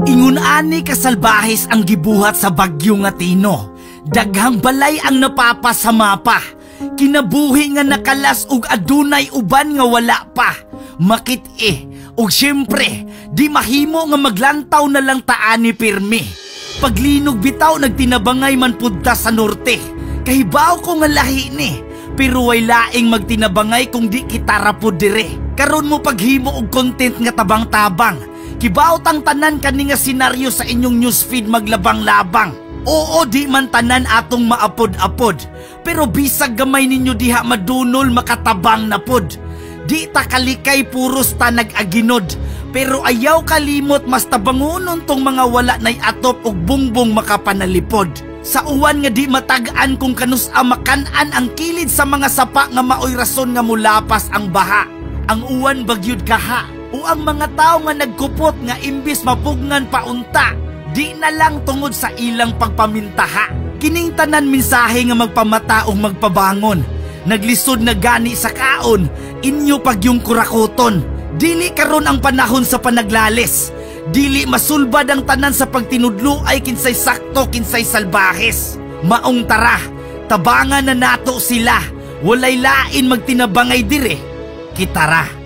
Ingon ani kasalbahis ang gibuhat sa bagyo nga Tino. Daghang balay ang napapa sa mapa. Kinabuhi nga nakalas ug adunay uban nga wala pa. Makit ug syempre di mahimo nga maglantaw na lang taani pirmi. Paglinog bitaw nagtinabangay man pudta sa norte. Kahibaw ko nga lahi ni, pero way laing magtinabangay kung di kita rapod dire. Karon mo paghimo og content nga tabang-tabang. Kibaot ang tanan kani nga senaryo sa inyong newsfeed maglabang-labang. Oo, di man tanan atong maapod-apod, pero bisag gamay ninyo diha madunol makatabang na pod. Di ta kalikay puros ta nag-aginod, pero ayaw kalimot mas tabangunon tong mga wala nay atop og bungbong makapanalipod. Sa uwan nga di matag-an kung kanus-a makan-an ang kilid sa mga sapa nga maoy rason nga mulapas ang baha. Ang uwan bagyud kaha. O ang mga tao nga nagkupot nga imbis mapugngan paunta, di na lang tungod sa ilang pagpamintaha. Kining tanan mensahe nga magpamata o magpabangon. Naglisod na gani sa kaon, inyo pagyong kurakoton. Dili karon ang panahon sa panaglales. Dili masulbad ang tanan sa pagtinudlo ay kinsay sakto kinsay salbahes. Maong tara, tabangan na nato sila. Walay lain magtinabangay dire. Kitara.